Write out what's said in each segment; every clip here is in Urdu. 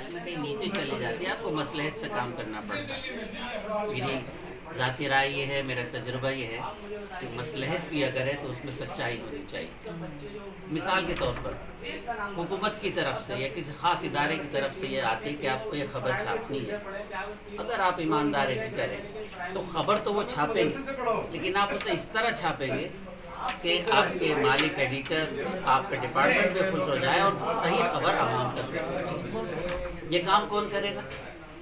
حالات میں کہیں نیچے چلے جاتی ہے، آپ کو مصلحت سے کام کرنا پڑتا ہے. میری ذاتی رائے یہ ہے، میرا تجربہ یہ ہے کہ مصلحت بھی اگر ہے تو اس میں سچائی ہونی چاہیے. مثال کے طور پر حکومت کی طرف سے یا کسی خاص ادارے کی طرف سے یہ آتی ہے کہ آپ کو یہ خبر چھاپنی ہے. اگر آپ ایماندار ایڈیٹر ہیں تو خبر تو وہ چھاپیں گے، لیکن آپ اسے اس طرح چھاپیں گے کہ آپ کے مالک ایڈیٹر، آپ کا ڈپارٹمنٹ بھی خوش ہو جائے اور صحیح خبر عوام تک پہنچے. یہ کام کون کرے گا؟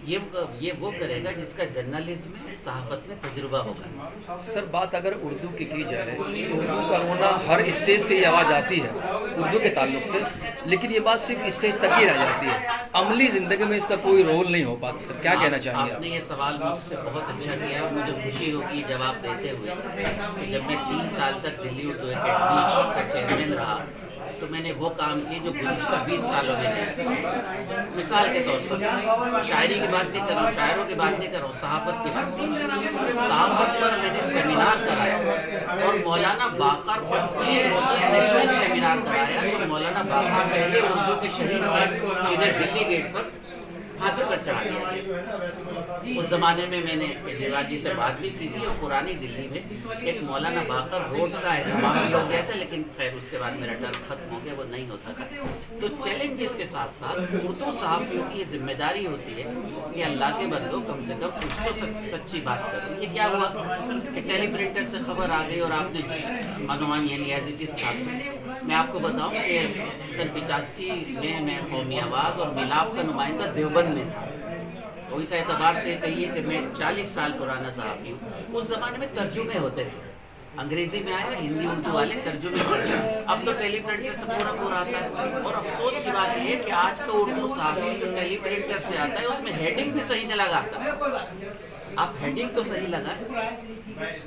یہ وہ کرے گا جس کا جرنلزم میں، صحافت میں تجربہ ہوگا. سر بات اگر اردو کی جائے تو اردو کا رونا ہر اسٹیج سے یہ آواز آتی ہے اردو کے تعلق سے، لیکن یہ بات صرف اسٹیج تک ہی رہ جاتی ہے، عملی زندگی میں اس کا کوئی رول نہیں ہو پاتا. سر کیا کہنا چاہیں گے آپ نے یہ سوال مجھ سے بہت اچھا کیا اور مجھے خوشی ہوگی یہ جواب دیتے ہوئے کہ جب میں 3 سال تک دلی اردو اکیڈمی کا چیئرمین رہا تو میں نے وہ کام کیے جو گزشتہ 20 سالوں میں نہیں. مثال کے طور پر شاعری کی بات نہیں کر رہا ہوں، شاعروں کی بات نہیں کر رہا ہوں، صحافت کی بات کر رہا ہوں. صحافت پر میں نے سیمینار کرایا اور مولانا باقر پر 3 روزہ نیشنل سیمینار کرایا. تو مولانا باقر پہلے اردو کے شہید تھے جنہیں دلی گیٹ پر پھانسی پر چڑھا دیا گیا. اس زمانے میں نے کیجریوال جی سے بات بھی کی تھی اور پرانی دلی میں ایک مولانا باقر روڈ کا اہتمام بھی ہو گیا تھا، لیکن خیر اس کے بعد میرا ٹرم ختم ہو گیا، وہ نہیں ہو سکا. تو چیلنجز کے ساتھ ساتھ اردو صحافیوں کی یہ ذمہ داری ہوتی ہے کہ اللہ کے بندوں کم سے کم کچھ تو سچی بات کریں. یہ کیا ہوا کہ ٹیلی پرنٹر سے خبر آ گئی اور آپ نے منوان یعنی ایز اٹ از چھاپ دی. میں آپ کو بتاؤں کہ سن 85 میں قومی آواز اور ملاپ کا نمائندہ دیوبند میں تھا. تو اس اعتبار سے کہیے کہ میں 40 سال پرانا صحافی ہوں. اس زمانے میں ترجمے ہوتے تھے، انگریزی میں آیا، ہندی اردو والے ترجمے کرتے ہیں. اب تو ٹیلی پرنٹر سے پورا آتا ہے. اور افسوس کی بات یہ ہے کہ آج کا اردو صحافی جو ٹیلی پرنٹر سے آتا ہے اس میں ہیڈنگ بھی صحیح نہیں لگاتا. آپ ہیڈنگ تو صحیح لگائیں.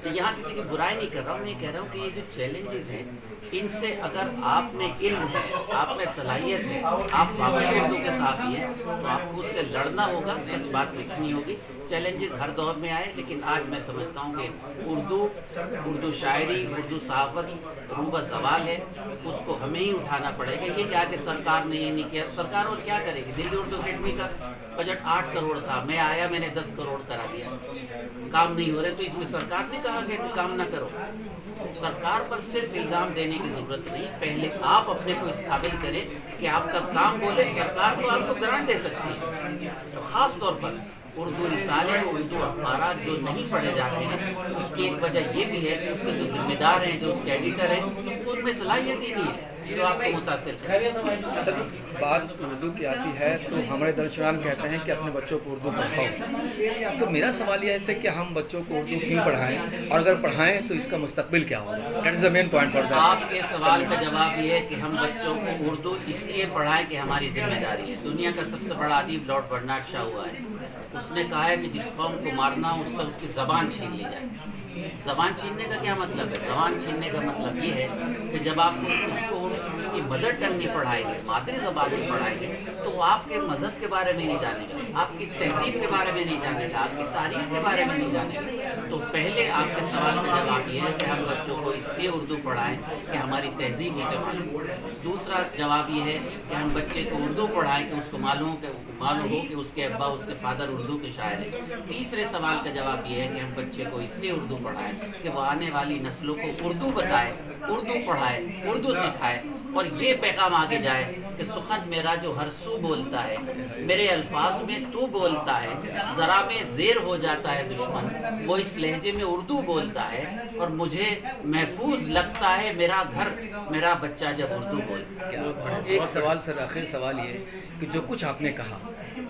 یہاں کسی کی برائی نہیں کر رہا ہوں، میں یہ کہہ رہا ہوں کہ یہ جو چیلنجز ہیں ان سے اگر آپ میں علم ہے، آپ میں صلاحیت ہے، آپ واقعی اردو کے صحافی ہیں تو آپ کو اس سے لڑنا ہوگا، سچ بات لکھنی ہوگی. چیلنجز ہر دور میں آئے، لیکن آج میں سمجھتا ہوں کہ اردو شاعری، اردو صحافت روبہ زوال ہے. اس کو ہمیں ہی اٹھانا پڑے گا. یہ کیا کہ سرکار نے یہ نہیں کیا، سرکار اور کیا کرے گی؟ دلی اردو اکیڈمی کا بجٹ 8 کروڑ تھا، میں آیا میں نے 10 کروڑ کرا دیا. کام نہیں ہو رہے تو اس میں سرکار نے کہا کہ کام نہ کرو. سرکار پر صرف الزام دینے کی ضرورت نہیں، پہلے آپ اپنے کو اس قابل کریں کہ آپ کا کام بولے. سرکار تو آپ کو گرانٹ دے سکتی ہے. خاص طور پر اردو رسالے، اردو اخبارات جو نہیں پڑھے جا رہے ہیں، اس کی ایک وجہ یہ بھی ہے کہ اس کے جو ذمہ دار ہیں، جو اس کے ایڈیٹر ہیں، ان میں صلاحیت ہی نہیں ہے جو آپ کو متاثر کرے. سر بات اردو کی آتی ہے تو ہمارے درشنان کہتے ہیں کہ اپنے بچوں کو اردو پڑھاؤ. تو میرا سوال یہ ہے کہ ہم بچوں کو اردو کیوں پڑھائیں، اور اگر پڑھائیں تو اس کا مستقبل کیا ہوگا؟ That is the main point for that. آپ کے سوال کا جواب یہ ہے کہ ہم بچوں کو اردو اس لیے پڑھائیں کہ ہماری ذمہ داری ہے. دنیا کا سب سے بڑا ادیب لارڈ برنارڈ شاہ ہوا ہے. اس نے کہا ہے کہ جس قوم کو مارنا اس سے اس کی زبان چھین لی جائے. زبان چھیننے کا کیا مطلب ہے؟ زبان چھیننے کا مطلب یہ ہے کہ جب آپ اس کو اس کی مدر ٹنگ نہیں پڑھائیں گے، مادری زبان نہیں پڑھائیں گے، تو وہ آپ کے مذہب کے بارے میں نہیں جانے گا، آپ کی تہذیب کے بارے میں نہیں جانے گا، آپ کی تاریخ کے بارے میں نہیں جانے گا. تو پہلے آپ کے سوال کا جواب یہ ہے کہ ہم بچوں کو اس لیے اردو پڑھائیں کہ ہماری تہذیب اسے معلوم ہو. دوسرا جواب یہ ہے کہ ہم بچے کو اردو پڑھائیں کہ اس کو معلوم ہو کہ اس کے ابا، اس کے فادر اردو کے شاعر ہیں. تیسرے سوال کا جواب یہ ہے کہ ہم بچے کو اس لیے اردو پڑھائیں کہ وہ آنے والی نسلوں کو اردو بتائے، اردو پڑھائے، اردو سکھائے، اور یہ پیغام آگے جائے کہ سخن میرا جو ہر سو بولتا ہے، میرے الفاظ میں تو بولتا ہے، ذرا میں زیر ہو جاتا ہے دشمن، وہ اس لہجے میں اردو بولتا ہے، اور مجھے محفوظ لگتا ہے میرا گھر، میرا بچہ جب اردو بولتا ہے. ایک سوال سر، آخر سوال یہ کہ جو کچھ آپ نے کہا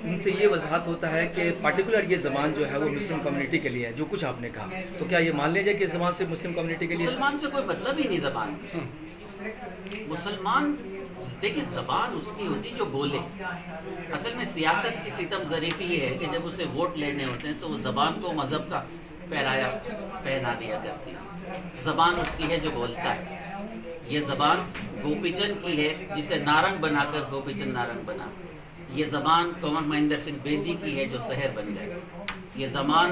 ان سے یہ وضاحت ہوتا ہے کہ پارٹیکولر یہ زبان جو ہے وہ مسلم کمیونٹی کے لیے ہے. جو کچھ آپ نے کہا تو کیا یہ مان لیجیے کہ اس زبان سے مسلم کمیونٹی کے لیے؟ مسلمان سے کوئی مطلب ہی نہیں زبان. مسلمان دیکھیں زبان اس کی ہوتی جو بولے. اصل میں سیاست کی ستم ظریفی یہ ہے کہ جب اسے ووٹ لینے ہوتے ہیں تو وہ زبان کو مذہب کا پیرایا پہنا دیا کرتی ہے. زبان اس کی ہے جو بولتا ہے. یہ زبان گوپی چند کی ہے جسے نارنگ بنا کر گوپی چند نارنگ بنا. یہ زبان کنور مہندر سنگھ بیدی کی ہے جو سحر بن گئے. یہ زبان